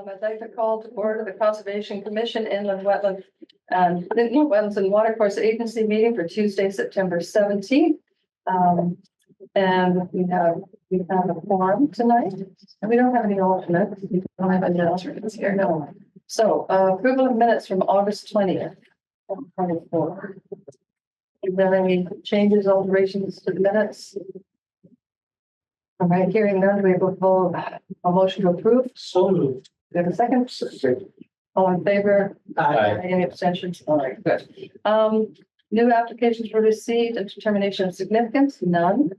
I'd like to call to order the Conservation Commission Inland Wetland Wetlands and Watercourse Agency meeting for Tuesday, September 17th. And we have a quorum tonight, and we don't have any alternates. We don't have any alternates here, no. So approval of minutes from August 20th. 24. Is there any changes, alterations to the minutes? All right, hearing none, we will a motion to approve. So moved. Do you have a second? All in favor? Aye. Any abstentions? All right, good. New applications were received and determination of significance, none.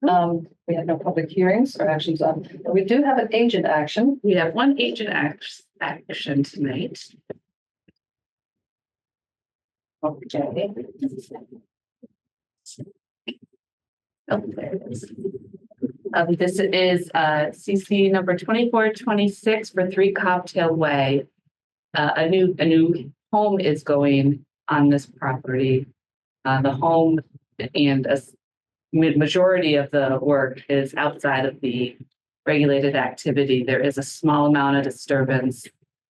We had no public hearings or actions on. We do have an agent action. We have one agent action tonight. Okay. Oh, there it is. This is CC number 2426 for 3 Cocktail Way. A new home is going on this property. The home and a majority of the work is outside of the regulated activity. There is a small amount of disturbance,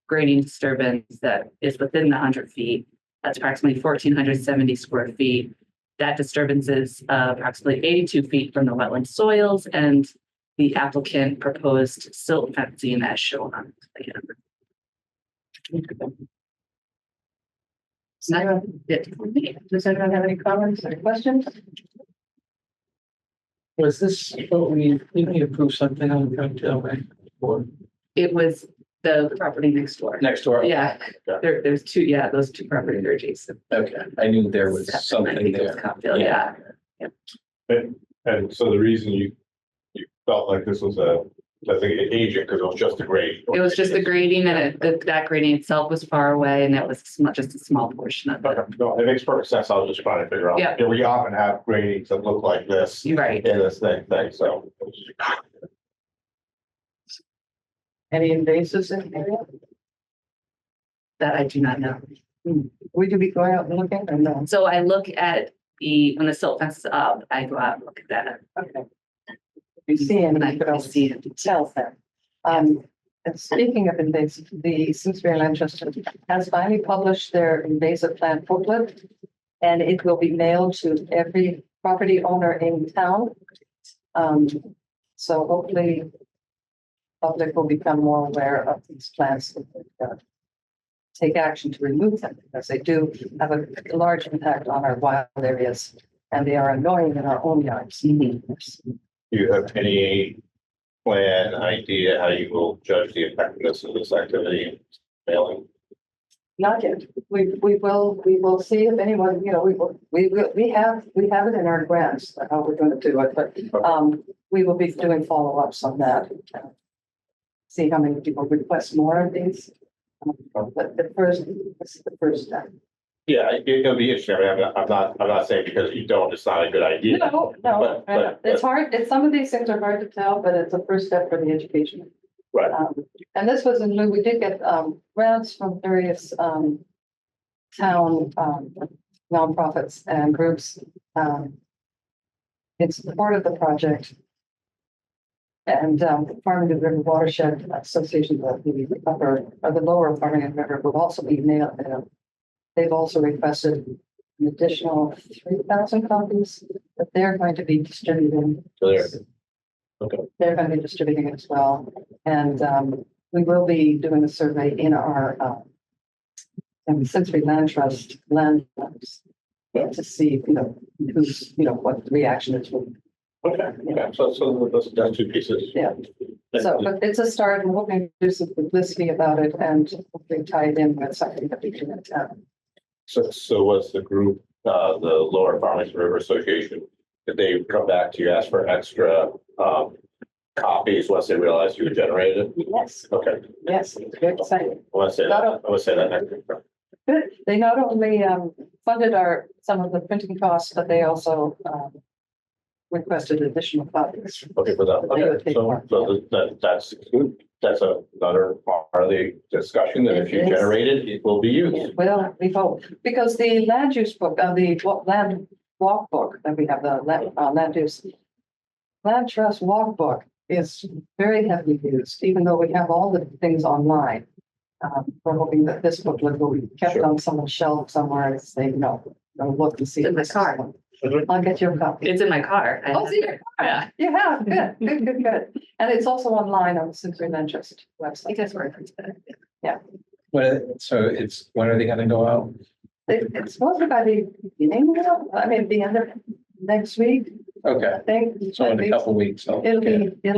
grading disturbance that is within the 100 feet. That's approximately 1,470 square feet. That disturbance is approximately 82 feet from the wetland soils, and the applicant proposed silt fencing as shown on the plan. So Does anyone have any comments or questions? Was this what didn't we approve something on the cocktail way? Or it was the property next door. next door? Yeah, there's two. Yeah, those two properties are adjacent. Okay, I knew there was something there. Cocktail, yeah. And so the reason you felt like this was a agent, because it was just a grade. It was just the grading, and that grading itself was far away, and that was just a small portion of it. No, it makes perfect sense. I was just trying to figure out. Yeah. You know, we often have gradings that look like this You're right. in this thing, so. Any invasives in the area? That I do not know. Would you be going out and looking or no? So I look at when the silt fence is up, I go out and look at that. Okay. If you see any, you could always see it. tell them. And speaking of invasive, the Simsbury Land Trust has finally published their invasive plant booklet, and it will be mailed to every property owner in town. So hopefully public will become more aware of these plants and take action to remove them, because they do have a large impact on our wild areas, and they are annoying in our own yards. Do you have any plan, idea how you will judge the effectiveness of this activity mailing? Not yet. We will see if anyone, we have it in our grants, how we're going to do it, but we will be doing follow-ups on that. See how many people request more of these. But this is the first step. Yeah, it'll be interesting. I mean, I'm not saying because you don't, it's not a good idea. No, But- it's hard. Some of these things are hard to tell, but it's a first step for the education. Right. And this was in lieu, we did get grants from various town nonprofits and groups in support of the project. And Farmington River Watershed Association, the upper or the lower Farmington River will also be mailed. They've also requested an additional 3,000 copies that they're going to be distributing. So there. Okay. They're going to be distributing it as well. And we will be doing a survey in our Simsbury Land Trust land to see, who's, what the reaction is. Okay, so that's two pieces. Yeah. So, but it's a start, and we're hoping to do some publicity about it and hopefully tie it in with something that we do in town. So was the group, the Lower Farmington River Association, did they come back to you, ask for extra copies once they realized you had generated it? Yes. Okay. Yes, very exciting. I want to say that next week. Good. They not only funded some of the printing costs, but they also requested additional copies. Okay, for that. Okay, so that's good. That's another part of the discussion that if you generate it will be used. Well, we hope, because the land use book, the land walk book that we have, the land use land trust walk book is very heavily used, even though we have all the things online. We're hoping that this booklet will be kept Sure. on someone's shelf somewhere and say, look and see. In the car. I'll get your copy. It's in my car. Oh, it's in your Yeah. You have, good. And it's also online on the Simsbury Manchester website. I guess we're. When are they gonna go out? It's supposed to be by the beginning, the end of next week, Okay, I think. so in a couple weeks. It'll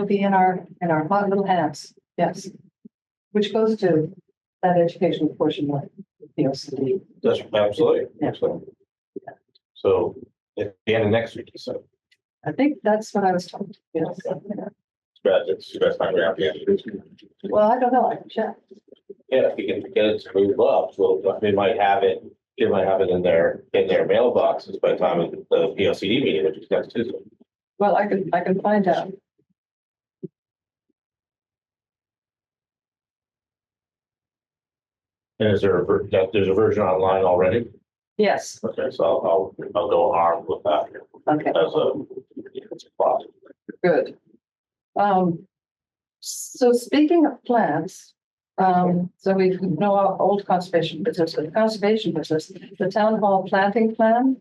be in our hot little hands, yes. Which goes to that educational portion of the OCD. That's absolutely. Yeah. Excellent. So at the end of next week, so I think that's what I was told. Yes. it's best time around the end. Well, I don't know, I can check. Yeah, if you can get it to move up, well, they might have it in their mailboxes by the time of the PLCD meeting, which is next Tuesday. Well, I can find out. And there's a version online already? Yes, Okay, so I'll go armed with that okay, as a plot. good. So speaking of plants, so we know our old conservation business, the conservation business, the town hall planting plan.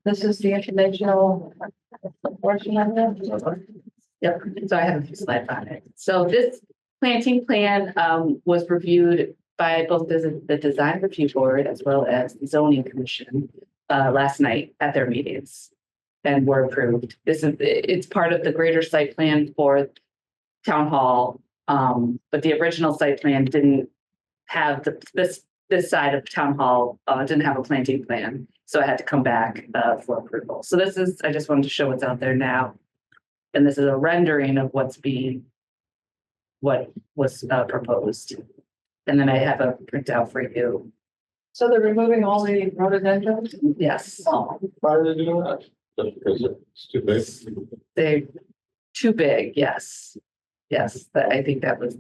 This is the informational portion of it. Yep, so I have a few slides on it. So this planting plan was reviewed by both the design review board as well as the zoning commission last night at their meetings and were approved. It's part of the greater site plan for town hall, but the original site plan didn't have this side of town hall didn't have a planting plan, so I had to come back for approval. So I just wanted to show what's out there now. And this is a rendering of what was proposed. And then I have a printout for you. So they're removing all the rhododendrons? Yes, Oh, Why are they doing that? Just because it's too big? they're too big, yes. Yes, I think that was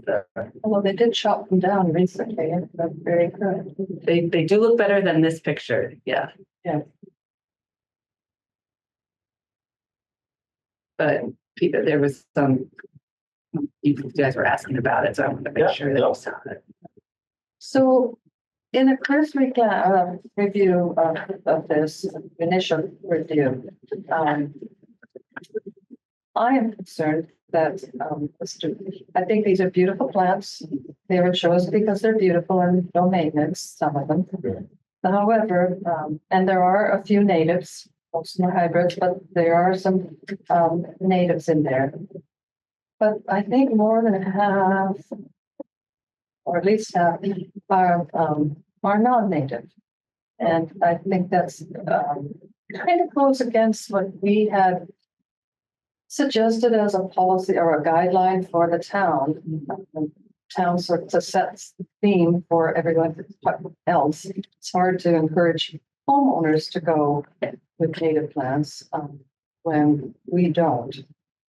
although they did chop them down recently, and that's very good. they do look better than this picture, yeah. Yeah. But there was some, you guys were asking about it, so I wanted to make sure that you saw it. So in a cursory review of this initial review, I am concerned that I think these are beautiful plants. They were chosen because they're beautiful and no maintenance, some of them. However, and there are a few natives, most of them are hybrids, but there are some natives in there. But I think more than half, or at least half, are non-native. And I think that's kind of goes against what we had suggested as a policy or a guideline for the town. Town sort of sets the theme for everyone else. It's hard to encourage homeowners to go with native plants when we don't.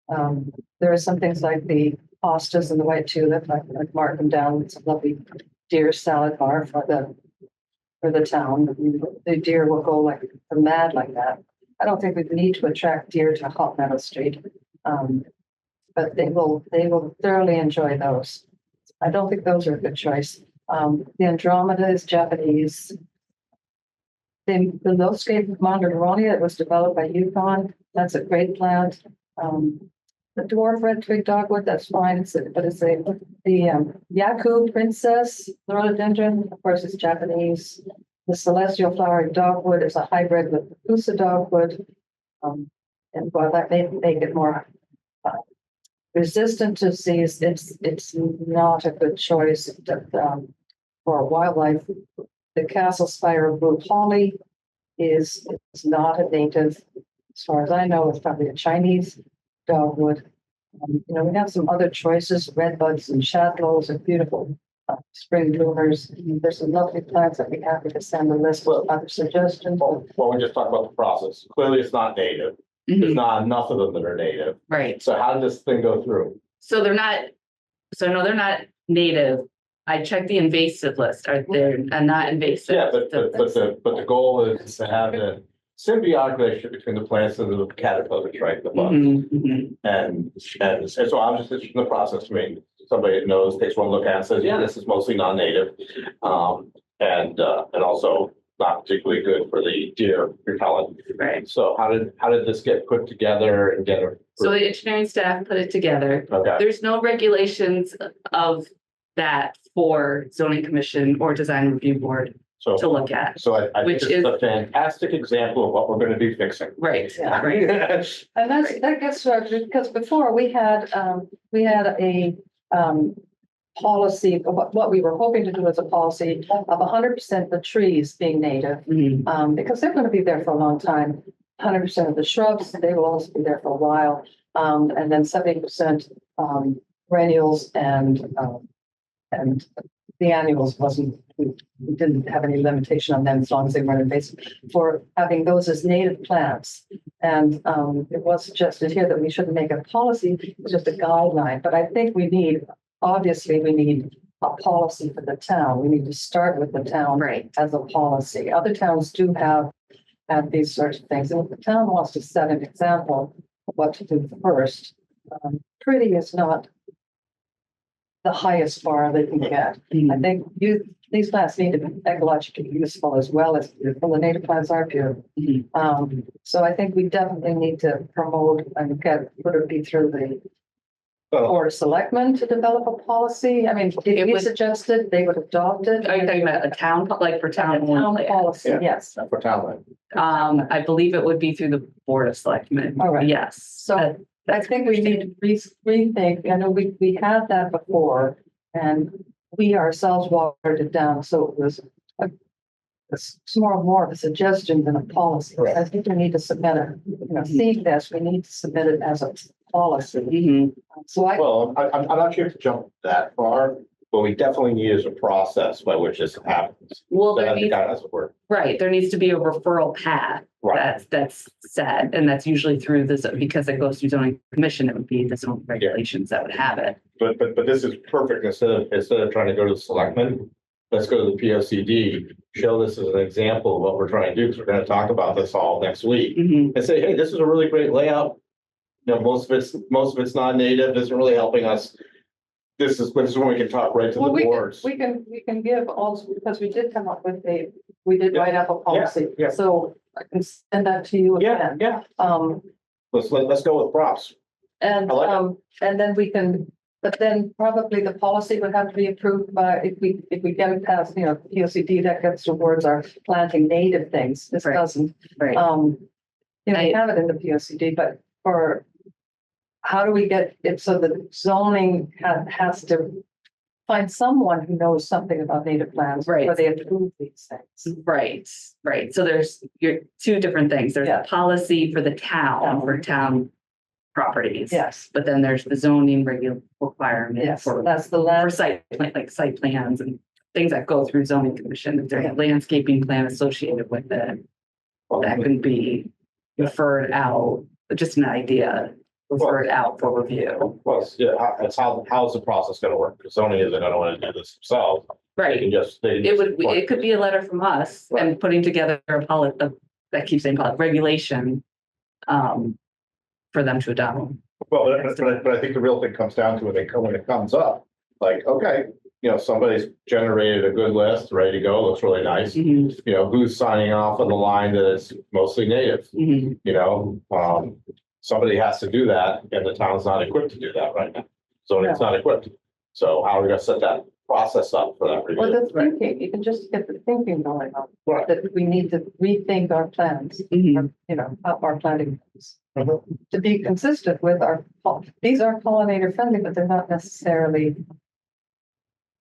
There are some things like the hostas and the white tulip, I've marked them down. It's a lovely deer salad bar for the town. The deer will go like mad like that. I don't think we need to attract deer to Hot Meadow Street, but they will thoroughly enjoy those. I don't think those are a good choice. The Andromeda is Japanese. The Loscape of Monteronia, it was developed by Yukon. That's a great plant. The dwarf red twig dogwood, that's fine. The Yaku princess, the rhododendron, of course, is Japanese. The celestial flower dogwood is a hybrid with the Pusa dogwood. And while that may make it more resistant to disease, it's not a good choice for wildlife. The castle spire blue holly is not a native. As far as I know, it's probably a Chinese dogwood. We have some other choices, redbuds and shadlows are beautiful spring bloomers. There's some lovely plants that we happy to send a list with other suggestions. Well, we just talked about the process. Clearly, it's not native. There's not enough of them that are native. Right. So how did this thing go through? So they're not native. I checked the invasive list. They're not invasive. Yeah, but the goal is to have the symbiotic relationship between the plants and the caterpillars, right? The bugs. Mhm, mhm. And so I'm just interested in the process. I mean, somebody that knows, takes one look at it and says, yeah, this is mostly non-native. And also not particularly good for the deer repellent. Right. So how did this get put together and get a? So the engineering staff put it together. Okay, There's no regulations of that for zoning commission or design review board to so, look at. so I think Which this is is- a fantastic example of what we're gonna be fixing. Right, Yeah. right. And that gets to, because before we had a, policy, what we were hoping to do was a policy of 100% the trees being native. Mhm. Because they're gonna be there for a long time. 100% of the shrubs, they will also be there for a while. And then 70%, perennials and the annuals we didn't have any limitation on them as long as they weren't invasive for having those as native plants. And, it was suggested here that we shouldn't make a policy, it's just a guideline, but I think obviously we need a policy for the town. We need to start with the town Right. as a policy. Other towns do have these sorts of things. And if the town wants to set an example of what to do first, pretty is not the highest bar they can get. I think these plants need to be ecologically useful as well as beautiful. The native plants are beautiful. Mhm. So I think we definitely need to promote and would it be through the Board of Selectmen to develop a policy? I mean, if It you would- suggested, they would adopt it. Are you talking about a town, like for town? Town policy, Yeah. yes. For townland. I believe it would be through the Board of Selectmen. All right. Yes. So I think we need to rethink, I know we had that before and we ourselves watered it down, so it was it's more of a suggestion than a policy. Right. I think we need to submit it, seeing this, we need to submit it as a policy. Mhm. So Well, I'm not sure to jump that far, but we definitely need as a process by which this happens. Well, That there has needs, to work. right, there needs to be a referral path Right. that's set, and that's usually through this, because it goes through zoning commission, it would be the zoning regulations that would have it. But this is perfect. Instead of trying to go to the selectmen, let's go to the P O C D, show this as an example of what we're trying to do, because we're gonna talk about this all next week. Mhm. And say, hey, this is a really great layout. You know, most of it's non-native, isn't really helping us. This is when we can talk right to the Well, boards. we can give also, because we did come up with we did write up a policy. yeah. So I can send that to you Yeah, again. yeah. Let's go with props. And, I like and then we can, but then probably the policy would have to be approved by, if we get it past, P O C D that gets towards our planting native things. This Right. doesn't. Right. We have it in the P O C D, but how do we get it so that zoning has to find someone who knows something about native plants Right. before they approve these things? Right, right. So there's your two different things. There's Yeah. a policy for the town, Yeah. for town properties. Yes, But then there's the zoning requirement yes, for that's the for last, like site plans and things that go through zoning commission. If there's a landscaping plan associated with it, that can be referred out, just an idea, referred out for review. Well, yeah, that's how's the process gonna work? Because zoning isn't gonna wanna do this themselves. They Right. can just, It could be a letter from us and putting together a that keeps saying regulation, for them to adopt. Well, but I think the real thing comes down to when it comes up, like, okay, somebody's generated a good list, ready to go, looks really nice. Mhm, Who's signing off on the line that it's mostly native, mhm. somebody has to do that and the town's not equipped to do that right now. Zoning's not equipped. So how are we gonna set that process up for that well, review? the thinking, you can just get the thinking going on, Right. that we need to rethink our plans, Mhm. our planting plans. Mhm. To be consistent with these are pollinator friendly, but they're not necessarily.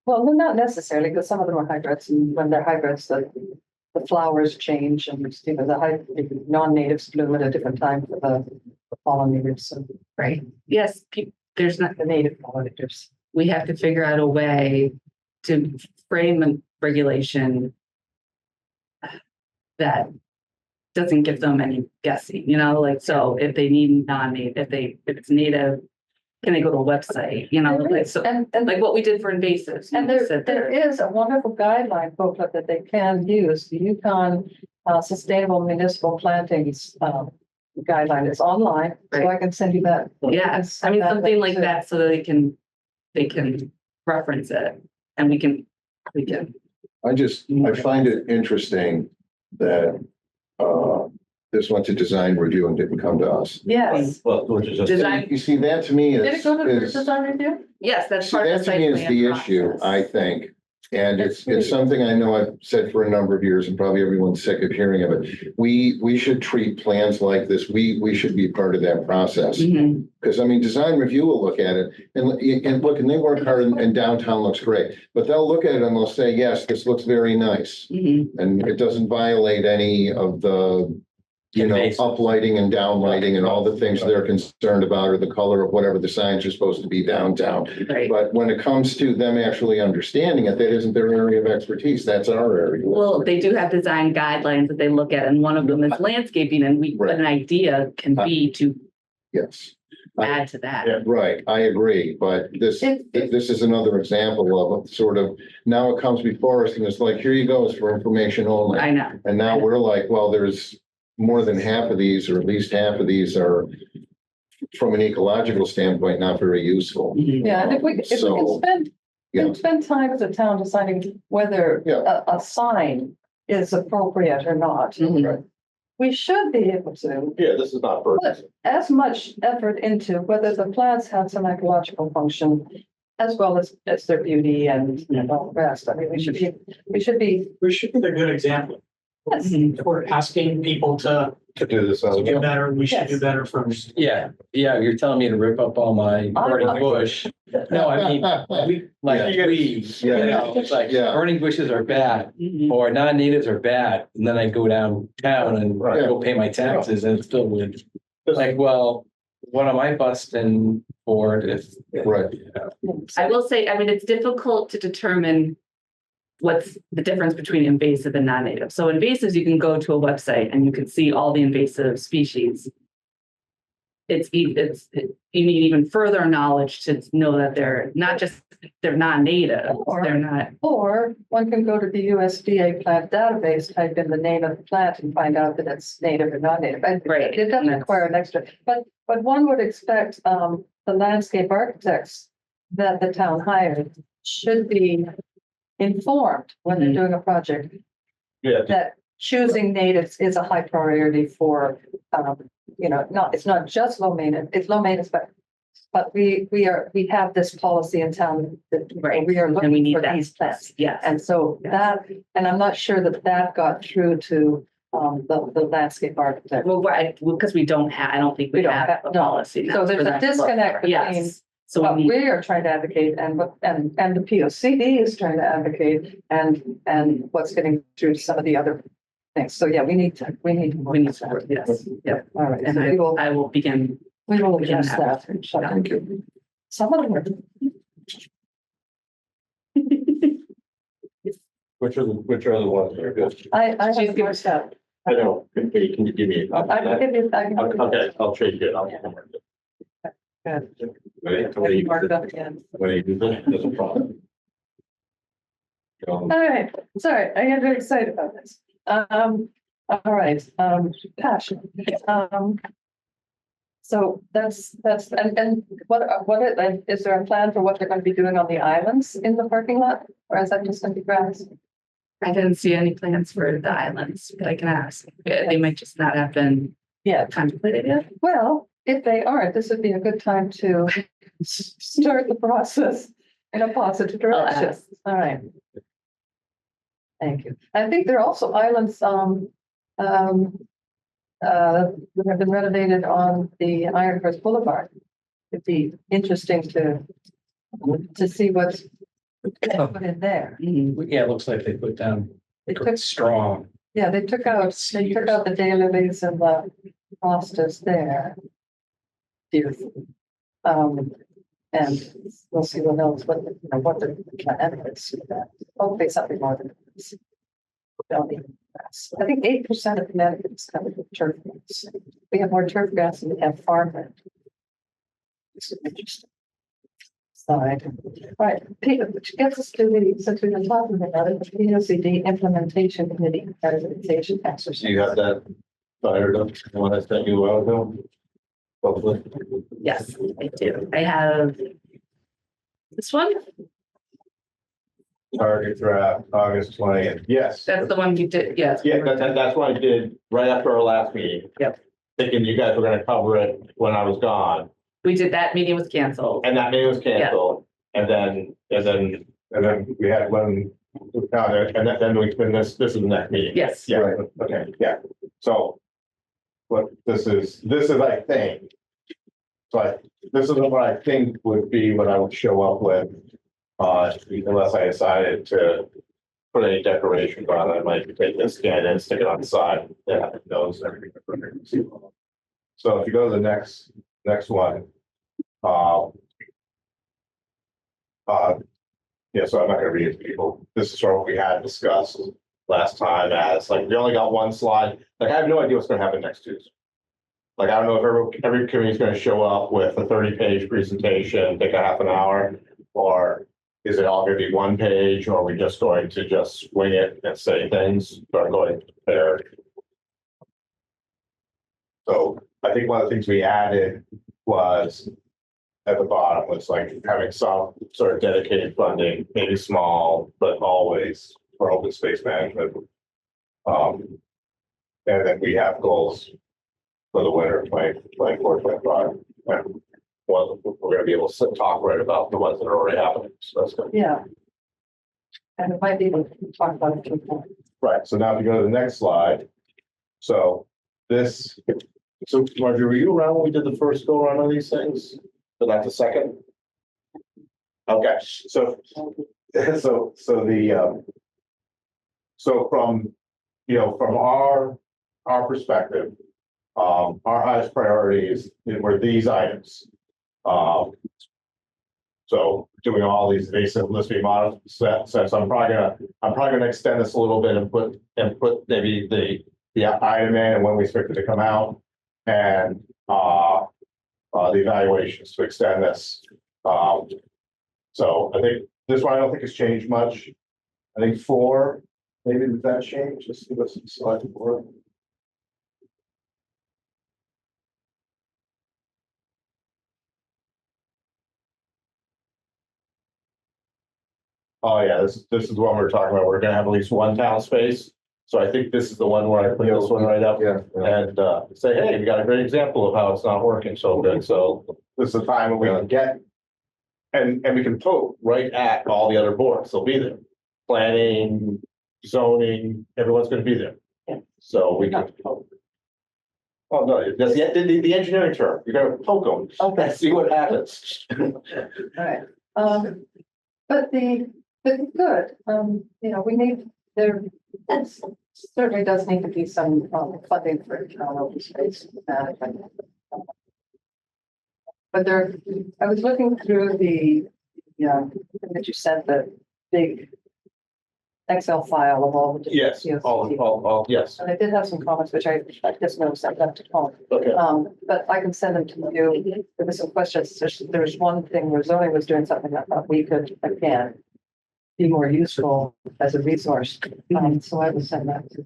Well, they're not necessarily, because some of them are hybrids, and when they're hybrids, the flowers change and, the non-natives bloom at a different time for the pollinators, so Right. Yes, there's not, the native pollinators. we have to figure out a way to frame a regulation that doesn't give them any guessing, like, so if they need non-native, if it's native, can they go to a website, like, so, And like what we did for invasives. And you there said is a wonderful guideline booklet that they can use, the Yukon sustainable municipal plantings, guideline is online, so I can send you that. Yeah, I mean, something like that so that they can reference it and we can. I find it interesting that this went to design review and didn't come to us. Yes. Well, which is just. Design- You see, that to me Did it is, go to the is, design review? Yes, that's see, part of that the to site me is plan the issue, process. I think. And It's it's something I know I've said for a number of years and probably everyone's sick of hearing of it. We should treat plans like this. We should be part of that process. Mhm. Because I mean, design review will look at it and look, and they work hard and downtown looks great. But they'll look at it and they'll say, yes, this looks very nice. Mhm. And it doesn't violate any of the, uplighting and downlighting and all the things they're concerned about, or the color of whatever the signs are supposed to be downtown. Right. But when it comes to them actually understanding it, that isn't their area of expertise. That's our area. Well, they do have design guidelines that they look at, and one of them is landscaping, and Right. an idea can be to Yes. add to that. Yeah. Right, I agree, but this is another example of sort of, now it comes before us and it's like, here you go, it's for information only. I know. And now we're like, well, there's more than half of these, or at least half of these are, from an ecological standpoint, not very useful. Mhm. Yeah, and if we can So, spend, we yeah. can spend time as a town deciding whether Yeah. a sign is appropriate or not. Mhm. We should be able to Yeah, this is not put burdensome. as much effort into whether the plants have some ecological function as well as their beauty and all the rest. I mean, we should be, We should be a good example. yes, Mhm. If we're asking people to To do this. do better, we should do Yes. better first. Yeah, you're telling me to rip up all my burning bush. No, I mean, like Yeah. trees, Yeah. it's like Yeah. burning bushes are bad, Mhm. or non-natives are bad. And then I go downtown and Right. go pay my taxes and it's filled with, like, well, what am I busting for if? Right. I will say, I mean, it's difficult to determine what's the difference between invasive and non-native. So invasives, you can go to a website and you can see all the invasive species. You need even further knowledge to know that they're not just, they're non-native, they're not. or one can go to the USDA plant database, type in the name of the plant and find out that it's native or non-native. And Right. it doesn't require an extra, but one would expect the landscape architects that the town hired should be informed when they're doing a project Yeah, that choosing natives is a high priority for, it's not just low maintenance, it's low maintenance, but we have this policy in town that Right. we are And we looking need for that. these plants. Yes. And so and I'm not sure that got through to, the landscape architect. Well, because we don't have, I don't think we We don't have have- a no. policy. now So there's for a that to look disconnect for. between Yes. So What we need, we are trying to advocate and the POCD is trying to advocate and what's getting through some of the other things. So yeah, we need to. we need to work, yes, yep. All right, And so I will begin. we will begin adjust that. Thank you. Some of them are. which are the ones that are good? I She's have good. more stuff. I know, can you give me? I can give you. Okay, I'll trade you. I'll. Good. When you Mark it up again. do this, there's a problem. All right, sorry, I get very excited about this. All right, passion. So that's, and is there a plan for what they're going to be doing on the islands in the parking lot? Or is that just going to be grass? I didn't see any plans for the islands, but I can ask. They might just not have been Yeah, contemplated yet. well, if they aren't, this would be a good time to start the process in a positive direction. ask. All right. Thank you. I think there are also islands, that have been renovated on the Iron Horse Boulevard. It'd be interesting to see what's put in there. Mhm. Yeah, it looks like they put down They took, strong. yeah, they took out the daylilies and the hostas there. Beautiful. And we'll see what else, what the evidence of that. Hopefully something more than this. I think 8% of Connecticut is covered with turf grass. We have more turf grass than we have farmland. This is interesting. side. Right, which gets us to the, since we've been talking about it, the P O C D implementation committee prioritization exercise. Do you have that fired up, the one I sent you a while ago? Hopefully. Yes, I do. I have this one. Target draft, August 20th. Yes. That's the one you did, yes. Yeah, that's what I did right after our last meeting. Yep. Thinking you guys were gonna cover it when I was gone, We did, that meeting was canceled. and that meeting was canceled. And then we had one, then we, this is the next meeting. Yes. Yeah, okay, yeah, so. But this is, I think. So this is what I think would be what I would show up with. Unless I decided to put any decorations on it, I might take this scan and stick it on the side. Yeah, it knows everything. So if you go to the next one. Yeah, so I'm not gonna read it to people. This is sort of what we had discussed last time as like, we only got one slide. Like, I have no idea what's gonna happen next Tuesday. Like, I don't know if every committee is gonna show up with a 30-page presentation, take a half an hour, or is it all gonna be one page, or are we just going to just swing it and say things, start going there? So I think one of the things we added was at the bottom was like having some sort of dedicated funding, maybe small, but always for open space management. And then we have goals for the winter of 2024, 25. And we're gonna be able to talk right about the ones that are already happening. So that's good. Yeah. And it might be able to talk about it. Too. Right, so now if you go to the next slide. So Marjorie, were you around when we did the first go around on these things? But not the second? Okay, so from, from our perspective, our highest priorities were these items. So doing all these basic listing models, so I'm probably gonna extend this a little bit and put maybe the item in and when we expect it to come out, and the evaluations to extend this. So I think this one I don't think has changed much. I think 4, maybe did that change? Just give us a slide 4. Oh yeah, this is the one we're talking about. We're gonna have at least one town space. So I think this is the one where I put this one right up and say, hey, we got a great example of how it's not working so good. So this is the time when we can get and we can poke right at all the other boards. They'll be there. Planning, zoning, everyone's gonna be there. Yeah. So we can poke. Oh, no, that's the engineering term. You're gonna poke them. Okay. See what happens. All right. But good, we need, there certainly does need to be some funding for open space management. But I was looking through the that you sent, the big Excel file of all the. Yes, all, yes. And I did have some comments, which I just noticed I left at home. Okay. But I can send them to you. There were some questions. There's one thing where zoning was doing something I thought we could, again, be more useful as a resource. So I will send that to.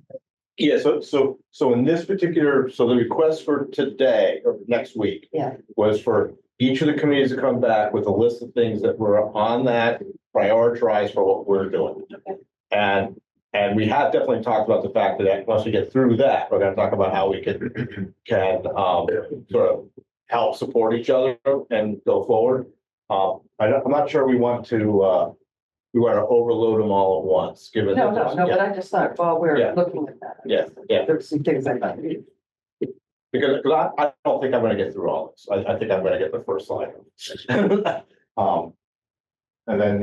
Yeah, so in this particular, so the request for today or next week. Yeah. Was for each of the committees to come back with a list of things that were on that prioritized for what we're doing. Okay. And we have definitely talked about the fact that once we get through that, we're gonna talk about how we can sort of help support each other and go forward. I'm not sure we want to overload them all at once, given. No, that but I just thought while we're Yeah. looking at that. Yeah. There's some things I thought. Because I don't think I'm gonna get through all this. I think I'm gonna get the first slide. And then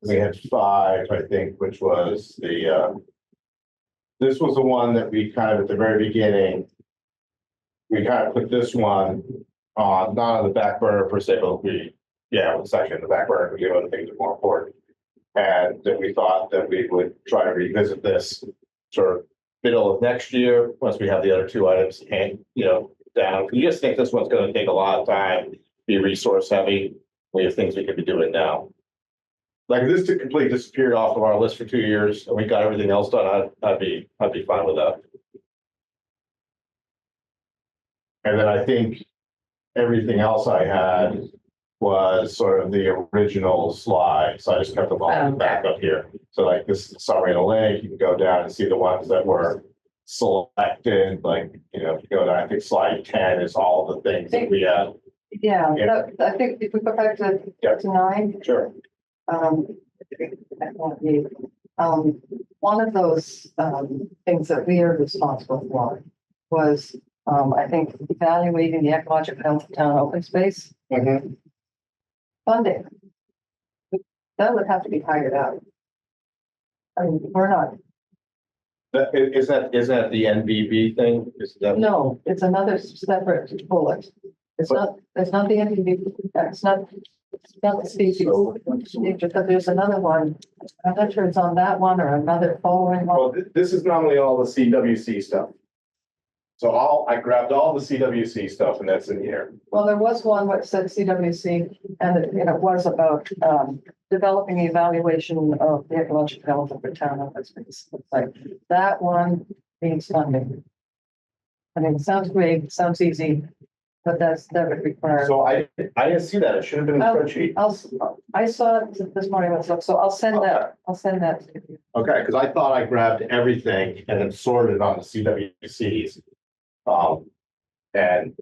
we had 5, I think, which was this was the one that we kind of at the very beginning. We kind of put this one on, not on the back burner per se, but it's actually in the back burner because other things are more important. And that we thought that we would try to revisit this sort of middle of next year, once we have the other 2 items down. You just think this one's gonna take a lot of time be resource heavy. We have things we could be doing now. Like if this to completely disappeared off of our list for 2 years and we got everything else done, I'd be fine with that. And then I think everything else I had was sort of the original slide. So I just kept them all back up here. So like this is the summary of the lake. You can go down and see the ones that were selected. Like, you know, if you go down, I think slide 10 is all the things that we had. Yeah, Yeah. I think if we go back to Yeah. 9, Sure. one of those things that we are responsible for was, I think, evaluating the ecological health of town open space funding. That would have to be hired out. I mean, we're not, Is that the NBB thing? Is that? no, it's another separate bullet. It's not the NPV, it's not the species. But there's another one. I'm not sure it's on that one or another following one. Well, this is normally all the CWC stuff. So I grabbed all the CWC stuff and that's in here. Well, there was one which said CWC, and it was about developing the evaluation of the ecological health of the town open space. It's like that one needs funding. I mean, it sounds great, sounds easy, but that would require. So I didn't see that. It should have been in the spreadsheet. I saw it this morning myself, so I'll send that. I'll send that to you. Okay, because I thought I grabbed everything and then sorted on the CWCs. And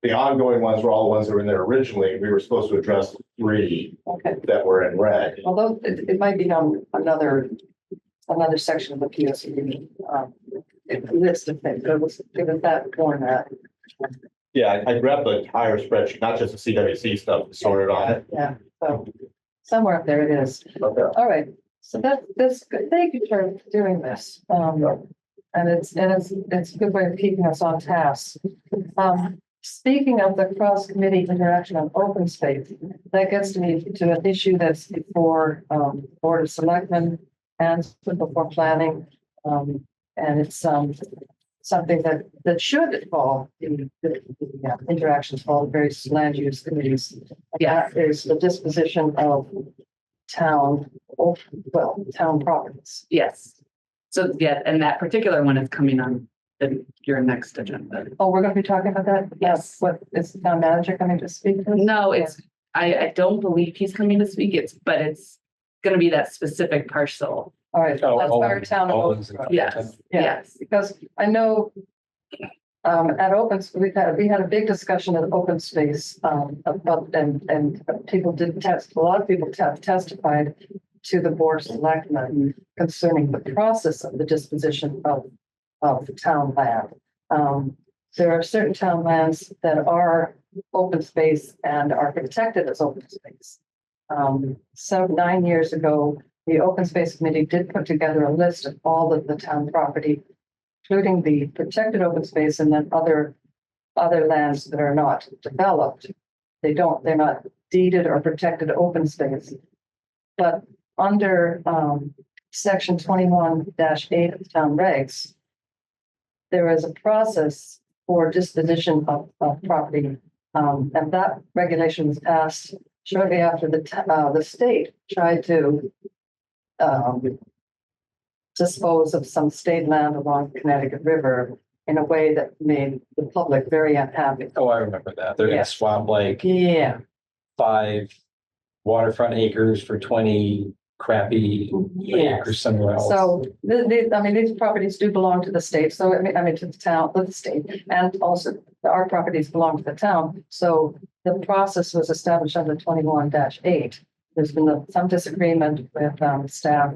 the ongoing ones were all the ones that were in there originally. We were supposed to address 3 Okay. that were in red. Although it might be on another section of the PSC. List of things. It was that format. Yeah, I grabbed the entire spreadsheet, not just the CWC stuff, and sorted on it. Yeah, so somewhere up there it is. Okay. All right, so that's good. Thank you for doing this. And it's a good way of keeping us on task. Speaking of the cross-committee interaction on open space, that gets me to an issue that's before Board of Selectmen and before planning. And it's something that should involve the interactions of all the various land use committees. Yeah. That is the disposition of town properties. Yes. So, yeah, and that particular one is coming on your next agenda. Oh, we're going to be talking about that? Yes. What, is the town manager coming to speak to us? No, I don't believe he's coming to speak. But it's gonna be that specific parcel. All right, that's our town. Yes, Yeah. yes. Because I know at open, we had a big discussion at open space about, and people did a lot of people testified to the board of selectmen concerning the process of the disposition of the town land. There are certain town lands that are open space and are protected as open space. So 9 years ago, the Open Space Committee did put together a list of all of the town property, including the protected open space and then other lands that are not developed. They're not deeded or protected open space. But under section 21-8 of the town regs, there is a process for disposition of property. And that regulation was passed shortly after the state tried to dispose of some state land along the Connecticut River in a way that made the public very unhappy. Oh, I remember that. They're Yeah. gonna swap like Yeah, 5 waterfront acres for 20 crappy Yes. acres somewhere else. so these properties do belong to the state. So to the town, to the state, and also our properties belong to the town. So the process was established under 21-8. There's been some disagreement with staff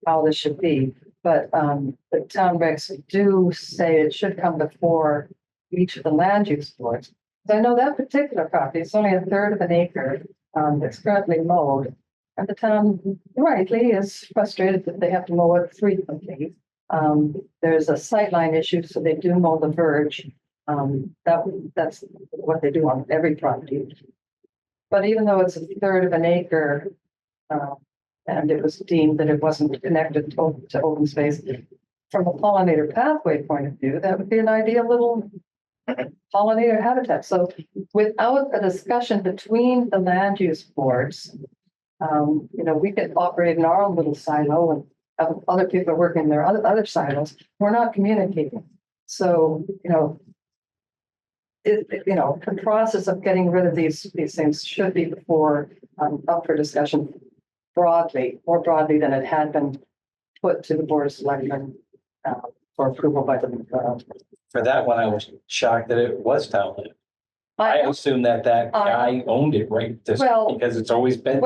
how this should be, but the town regs do say it should come before each of the land use boards. I know that particular property, it's only 1/3 of an acre that's currently mowed. And the town rightly is frustrated that they have to mow it frequently. There's a sightline issue, so they do mow the verge. That's what they do on every property. But even though it's 1/3 of an acre, and it was deemed that it wasn't connected to open space, from a pollinator pathway point of view, that would be an ideal little pollinator habitat. So without a discussion between the land use boards, we could operate in our own little silo and have other people working in their other silos. We're not communicating. So, the process of getting rid of these things should be before up for discussion more broadly than it had been put to the board of selectmen for approval by the. For that one, I was shocked that it was town land. I assumed that guy owned it, right? Well- Because it's always been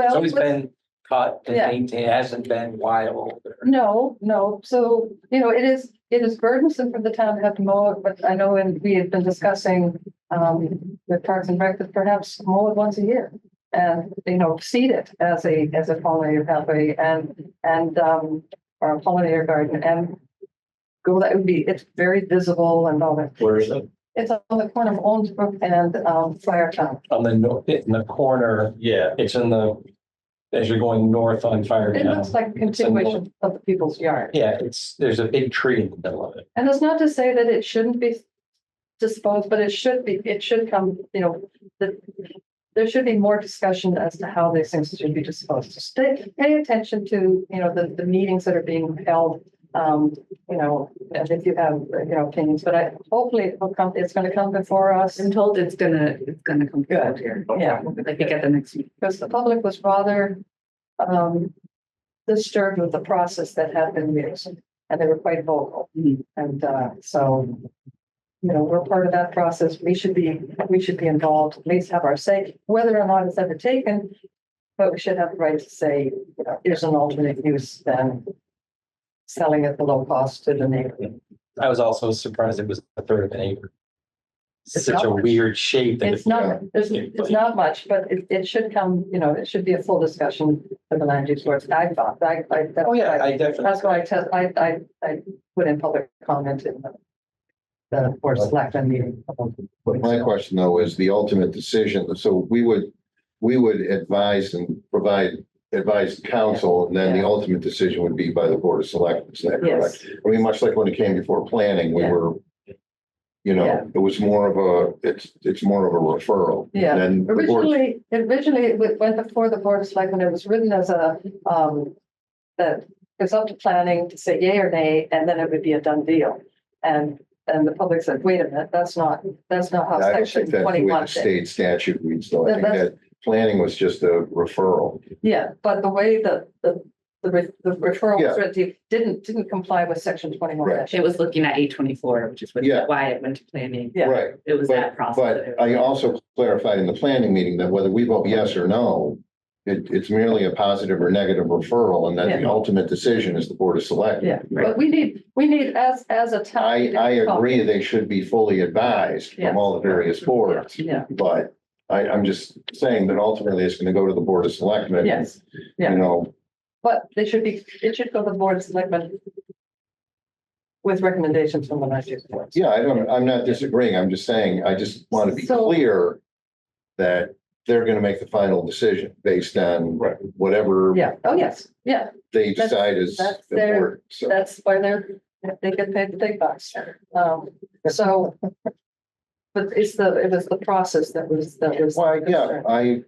cut and Yeah. maintained, it hasn't been wild. No. So, it is burdensome for the town to have to mow it, but I know we had been discussing with Parks and Rec that perhaps mow it once a year. And, seed it as a pollinator pathway and or a pollinator garden and it's very visible and all that. Where is it? It's on the corner of Owensbrook and Firetown. On the north, in the corner, Yeah, it's as you're going north on Fire. It looks like a continuation of the people's yard. Yeah, there's a big tree in the middle of it. And it's not to say that it shouldn't be disposed, but it should come, there should be more discussion as to how these things should be disposed. So pay attention to, the meetings that are being held, and if you have, opinions, but hopefully it's gonna come before us. I'm told it's gonna come Good. good here. Yeah. I think at the next meeting. Because the public was rather disturbed with the process that had been used, and they were quite vocal. Mhm. And so, we're part of that process. We should be involved, at least have our say, whether or not it's ever taken. But we should have the right to say, here's an alternate use than selling at below cost to the neighbor. I was also surprised it was a third of an acre. It's Such a not much. weird shape. that It's not, it's not much, but it should come, it should be a full discussion for the land use boards. I thought, Oh, yeah, I definitely. that's why I put in public comment in the board of selectmen meeting. But my question though is the ultimate decision. So we would advise and advise council, and then the Yeah. ultimate decision would be by the board of selectmen. Is that Yes. correct? I mean, much like when it came before planning, we Yeah. were, Yeah. it was more of it's more of a referral. Yeah. Then the board, Originally it went before the board of selectmen. It was written as that it's up to planning to say yay or nay, and then it would be a done deal. And the public said, wait a minute, that's not how I don't section think that's the way 21 the said. state statute reads though. I think That's- that planning was just a referral. Yeah, but the way the referral Yeah. was written didn't comply with section 21. Right. It was looking at 824, which is Yeah. why it went to planning. Yeah. Right. It was that process. But I also clarified in the planning meeting that whether we vote yes or no, it's merely a positive or negative referral, and that the Yeah. ultimate decision is the board of selectmen. Yeah, but we need as a town. I agree they should be fully advised Yes. from all the various boards, Yeah, but I'm just saying that ultimately it's gonna go to the board of selectmen. yes, yeah. You know, But it should go to the board of selectmen with recommendations from the land use boards. yeah, I'm not disagreeing. I'm just saying, I just want to be So- clear that they're gonna make the final decision based on whatever Yeah, oh, yes, yeah, they That's- decide is that's the their- board. So, that's why they get paid the big bucks. So. But it was the process that was. well, I'm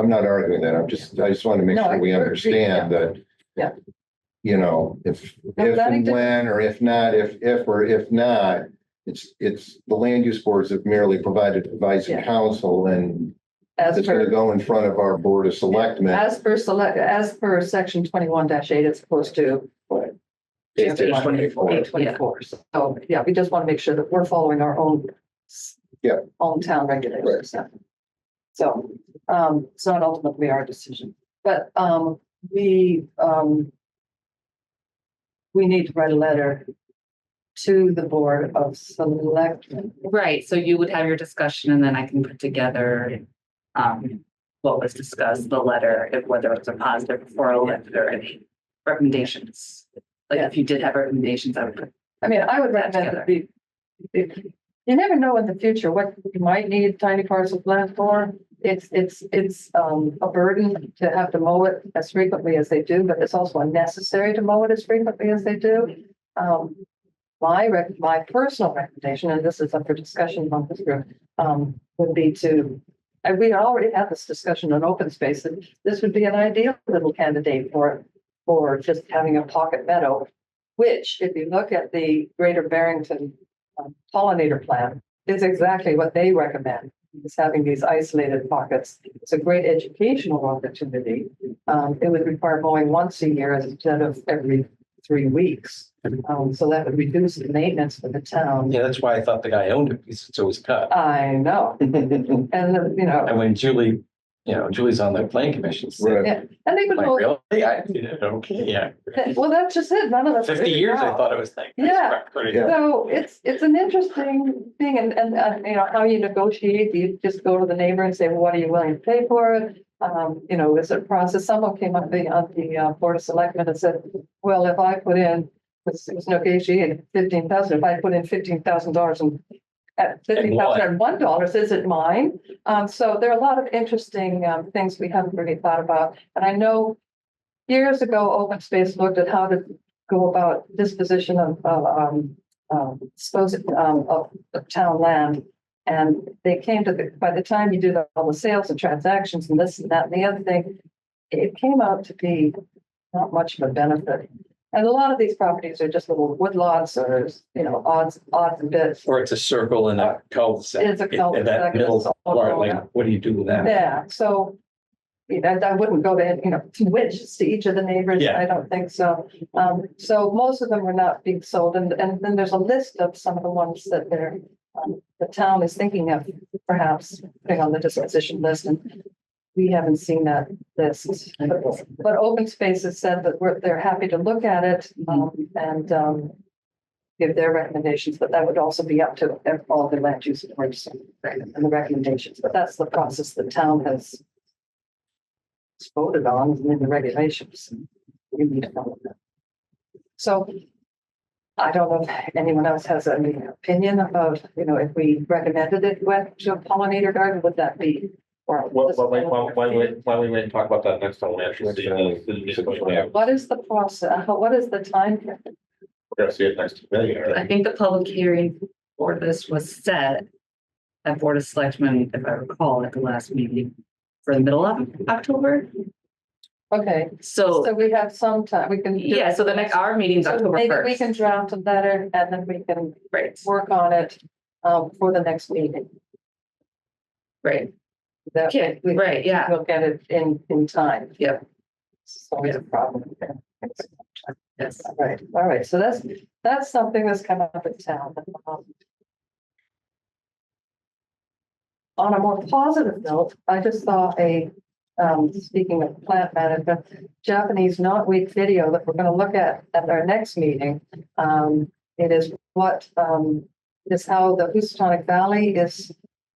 not arguing that. I just want to make No, sure I we agree, understand that. Yeah. You know, if I'm glad he and did- when, or if not, if not, it's the land use boards have merely provided advice and Yeah. counsel, and As it's gonna per, go in front of our board of selectmen. as per section 21-8, it's supposed to. Eight dash 824. 824. So, yeah, we just want to make sure that we're following our own. Yeah. Own town regulations. So, it's not ultimately our decision, but, we need to write a letter to the board of selectmen. Right, so you would have your discussion and then I can put together what was discussed, the letter, whether it's a positive referral, if there are any recommendations. Like if you did have recommendations, I would put. I mean, I would recommend that you never know in the future what you might need tiny parcel of land for. It's a burden to have to mow it as frequently as they do, but it's also unnecessary to mow it as frequently as they do. my personal recommendation, and this is up for discussion among this group, would be to, and we already had this discussion on open space, and this would be an ideal little candidate for just having a pocket meadow, which, if you look at the Greater Barrington pollinator plan, is exactly what they recommend, is having these isolated pockets. It's a great educational opportunity. It would require mowing once a year instead of every 3 weeks. So that would reduce the maintenance for the town. Yeah, that's why I thought the guy owned it, because it's always cut. I know. And, And when Julie, Julie's on the planning commission. Right. yeah, and they could Like, go, really? I did it, okay, yeah. well, that's just it. None of us. 50 years, I thought it was like. Yeah. Pretty- So it's an interesting thing, and how you negotiate, you just go to the neighbor and say, well, what are you willing to pay for it? Is it a process? Someone came up on the Board of Selectmen and said, well, if I put in, it was negotiated 15,000, if I put in $15,000 and at $15,001, is it mine? So there are a lot of interesting things we haven't really thought about. And I know years ago, Open Space looked at how to go about disposition of town land. And they came to by the time you do all the sales and transactions and this and that and the other thing, it came out to be not much of a benefit. And a lot of these properties are just little woodlots or, odds and bits. Or it's a circle and a cul-de-sac. It's a cul-de-sac, And that middle it's all part, grown like, up. what do you do with that? Yeah, so, I wouldn't go to, widgets to each of the neighbors. Yeah. I don't think so. So most of them are not being sold. And then there's a list of some of the ones that the town is thinking of perhaps putting on the disposition list. And we haven't seen that list. But Open Space has said that they're happy to look at it and give their recommendations, but that would also be up to all the land use boards and the recommendations. But that's the process the town has voted on in the regulations. We need to follow that. So I don't know if anyone else has any opinion about, if we recommended it went to a pollinator garden, would that be? Or Why we wait and talk about that next time we actually see it? what is the process? What is the time? We're gonna see it next meeting. I think the public hearing for this was set at Board of Selectmen, if I recall, at the last meeting for the middle of October. Okay, So, so we have some time. We can. yeah, so our meeting's So October maybe we can 1st. draft a letter and then we can Right, work on it for the next meeting. right, That okay, we right, yeah, we'll get it in time. Yep. It's always a problem. yes. All right. So that's something that's come up in town. On a more positive note, I just saw speaking of plant management, Japanese knotweed video that we're going to look at our next meeting. It is is how the Housatonic Valley is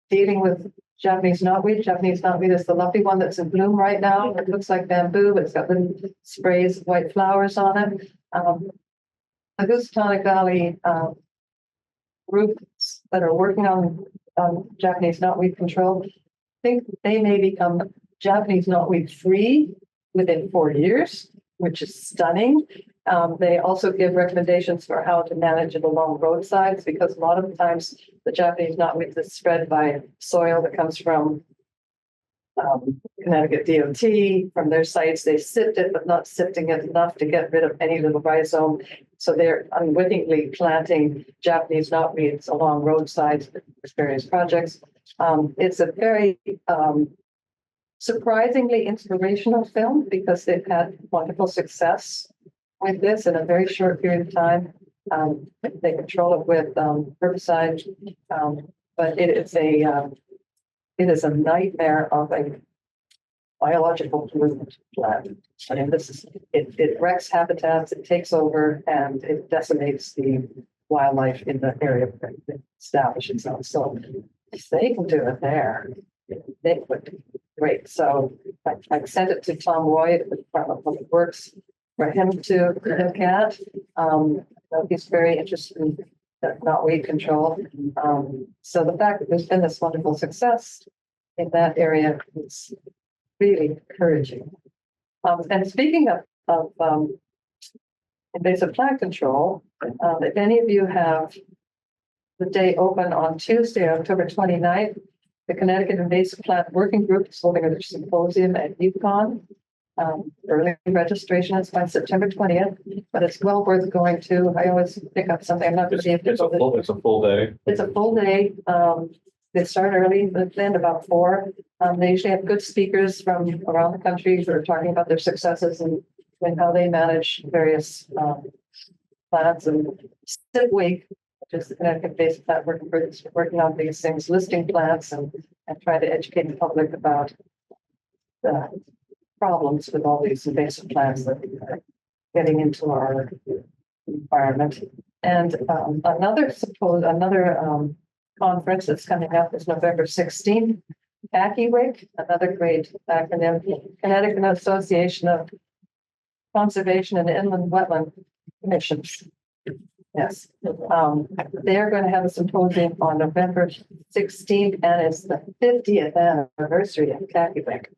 dealing with Japanese knotweed. Japanese knotweed is the lovely one that's in bloom right now. It looks like bamboo, but it's got little sprays of white flowers on it. The Housatonic Valley groups that are working on Japanese knotweed control think they may become Japanese knotweed free within 4 years, which is stunning. They also give recommendations for how to manage it along roadsides, because a lot of the times the Japanese knotweed is spread by soil that comes from Connecticut DOT. From their sites, they sift it, but not sifting it enough to get rid of any little rhizome. So they're unwittingly planting Japanese knotweeds along roadsides for various projects. It's a very surprisingly inspirational film because they've had wonderful success with this in a very short period of time. They control it with herbicide, but it is a nightmare of a biological pollutant plant. I mean, it wrecks habitats, it takes over, and it decimates the wildlife in the area that it establishes itself. So if they can do it there, they would be great. So I sent it to Tom Roy at the Department of Public Works for him to look at. He's very interested in knotweed control. So the fact that there's been this wonderful success in that area is really encouraging. And speaking of invasive plant control. If any of you have the day open on Tuesday, October 29th, the Connecticut Invasive Plant Working Group is holding a symposium at UConn. Early registration is by September 20th, but it's well worth going to. I always pick up something. I'm not going to be able to go. It's a full day. It's a full day. They start early, they end about 4. They usually have good speakers from around the country who are talking about their successes and how they manage various plants. And SIP Week, which is the Connecticut Invasive Plant Working Group, is working on these things, listing plants and trying to educate the public about the problems with all these invasive plants that are getting into our environment. And another conference that's coming up is November 16th, CACI-WIC, another great acronym, Connecticut Association of Conservation and Inland Wetland Commissions. Yes, they're going to have a symposium on November 16th, and it's the 50th anniversary of CACI-WIC.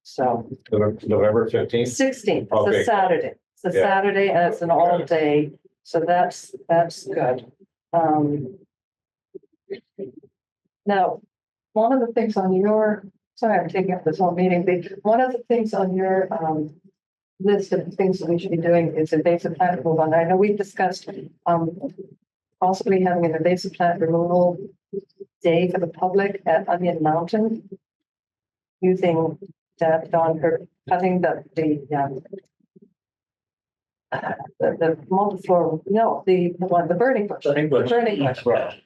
So November 15th. 16th, it's Okay. a Saturday. It's a Yeah. Saturday and it's an all day. So that's good. Now, one of the things on your, sorry, I'm taking up this whole meeting. One of the things on your list of things that we should be doing is invasive plant removal. And I know we've discussed possibly having an invasive plant removal day for the public at Onion Mountain, using that Dawn for cutting the multi-floor, no, the burning bush. Burning bush. Burning bush. Right.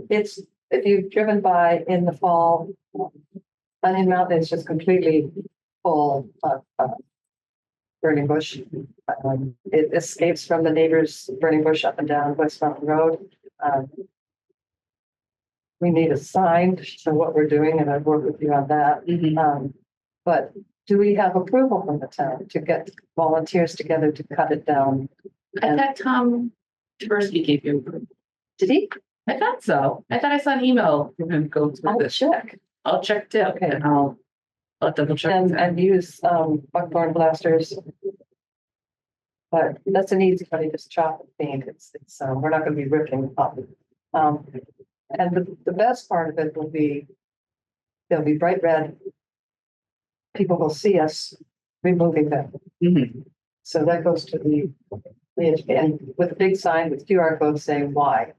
It's, if you've driven by in the fall, Onion Mountain is just completely full of burning bush. It escapes from the neighbor's burning bush up and down West Mountain Road. We need a sign for what we're doing, and I've worked with you on that. But do we have approval from the town to get volunteers together to cut it down? I thought Tom Tversky gave you approval. Did he? I thought so. I thought I saw an email from him go through I'll this. check. I'll check too. Okay. And I'll double check. And use buckthorn blasters. But that's an easy one, you just chop and paint. It's we're not going to be ripping up. And the best part of it will be, they'll be bright red. People will see us removing them. So that goes to the and with a big sign with QR code saying why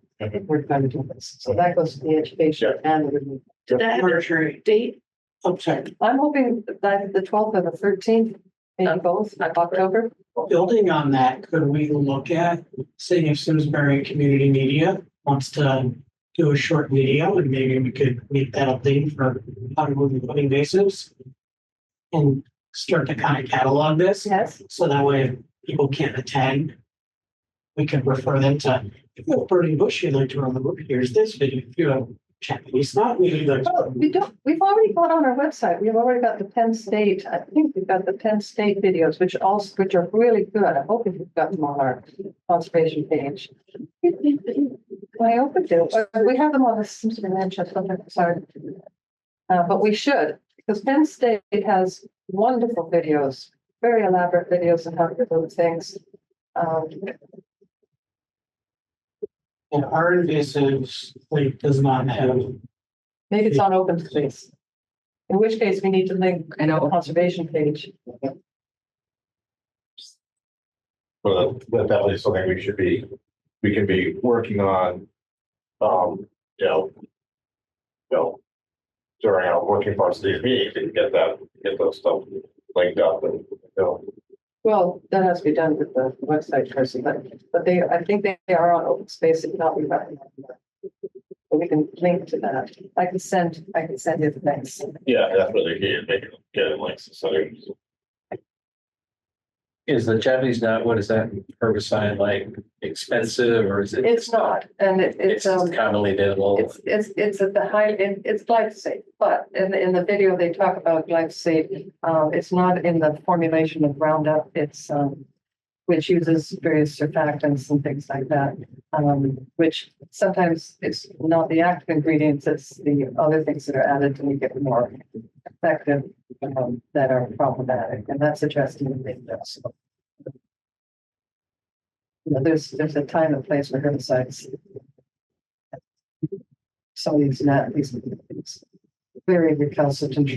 we're going to do this. So that goes to the education and the removal. Did that have a date? I'm sorry, I'm hoping that the 12th or the 13th, maybe both, October. building on that, could we look at, say, if Simsbury Community Media wants to do a short video, and maybe we could make that a thing for how to move invasives and start to kind of catalog this. Yes. So that way if people can't attend, we can refer them to, if you have burning bush you'd like to remove, here's this video. If you have Japanese snot, we'd like to Oh, remove. we've already got on our website. We've already got the Penn State. I think we've got the Penn State videos, which are really good. I hope you've got them on our conservation page. I hope we do. We have them on the Simsbury Manchester. Sorry, but we should, because Penn State has wonderful videos, very elaborate videos on how to do things. And our invasives, like, does not have. Maybe it's on open space. In which case, we need to link I know. the conservation page. But that definitely is something we can be working on, during our working parts of these meetings and get those stuff linked up and, Well, that has to be done with the website person, but I think they are on open space, if not, we recommend that. But we can link to that. I can send you the links. yeah, definitely make it, get it links. So Is the Japanese nut, what is that herbicide, like expensive, or is it? It's not, and It's commonly available. it's at the high, it's glyphosate, but in the video, they talk about glyphosate. It's not in the formulation of Roundup, it's, which uses various surfactants and things like that. Which sometimes it's not the active ingredients, it's the other things that are added to make it more effective, that are problematic, and that's addressed in the video. So there's a time and place for herbicides. Some of these very recalcitrant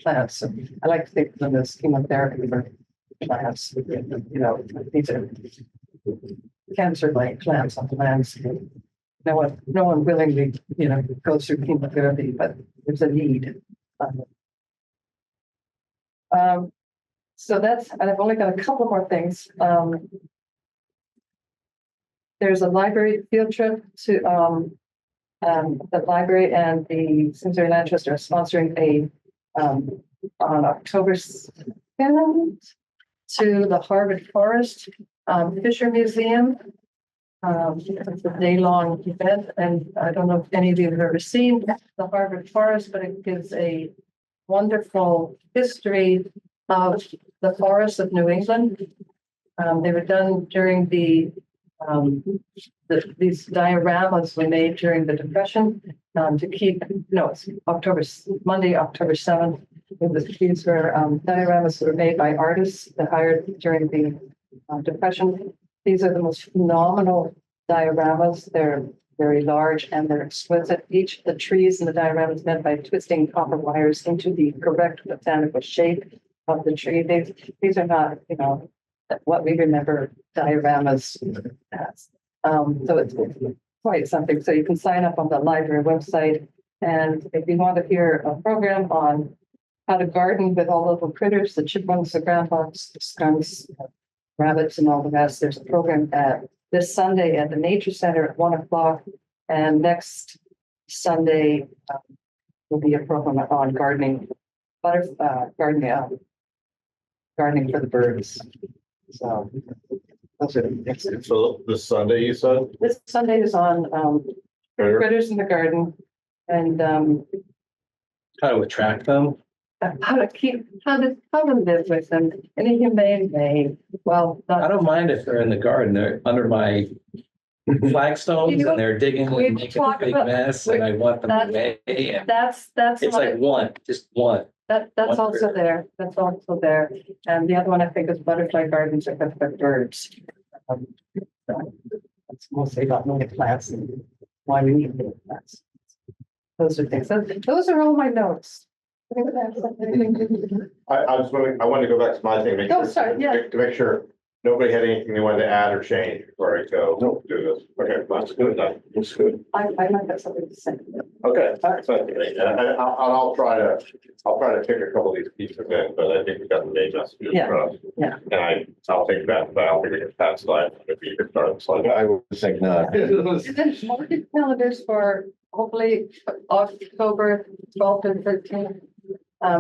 plants. So I like to think of them as chemotherapy for plants. You know, these are cancer-like plants on the landscape. No one willingly, goes through chemotherapy, but there's a need. So and I've only got a couple more things. There's a library field trip to the library and the Simsbury Land Trust are sponsoring on October 2nd to the Harvard Forest Fisher Museum. It's a day-long event, and I don't know if any of you have ever seen the Harvard Forest, but it gives a wonderful history of the forests of New England. They were done during these dioramas were made during the Depression to keep, it's Monday, October 7th. These were dioramas that were made by artists that hired during the Depression. These are the most phenomenal dioramas. They're very large and they're exquisite. Each of the trees in the diorama is meant by twisting copper wires into the correct botanical shape of the tree. These are not, what we remember dioramas as. So it's quite something. So you can sign up on the library website. And if you want to hear a program on how to garden with all the little critters, the chipmunks, the groundhogs, the skunks, rabbits, and all the rest, there's a program this Sunday at the Nature Center at 1:00. And next Sunday will be a program on gardening, gardening for the birds. So those are the next. So this Sunday, you said? This Sunday is on critters in the garden and How to attract them. how to live with them in a humane way. Well, I don't mind if they're in the garden. They're under my flagstones and they're digging we and making a talk big about- mess and I want them away. And that's it's like just one. that's one also there. That's also there. And the other one I think is butterfly gardens are good for birds. It's mostly about native plants and why we need native plants. Those are things. Those are all my notes. I wanted to go back to my thing. Oh, sorry, yeah. To make sure nobody had anything they wanted to add or change before I go do this. Okay, that's good. That's good. I might have something to say. Okay, I'll try to pick a couple of these pieces in, but I think we got the main messages Yeah, across. yeah. And I'll think about that. I'll figure it past slide. If you could start the slide. I would think not. And then market calendars for hopefully October 12th and 13th.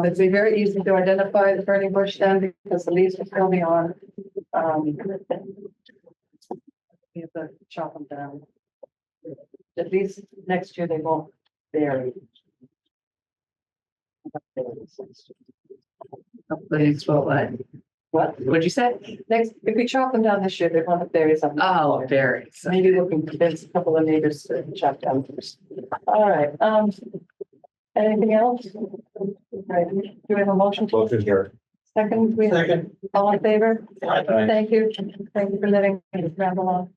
It'd be very easy to identify the burning bush then because the leaves will still be on. We have to chop them down. At least next year they won't vary. Hopefully it's what? What? What'd you say? Next, if we chop them down this year, they won't vary something. Oh, very. So maybe we can convince a couple of neighbors to chop down first. All right, anything else? Right, do we have a motion? Motion here. Second, Second. all in favor? Aye. Thank you. Thank you for letting me ramble on.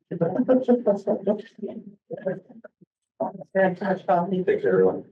Thanks, everyone.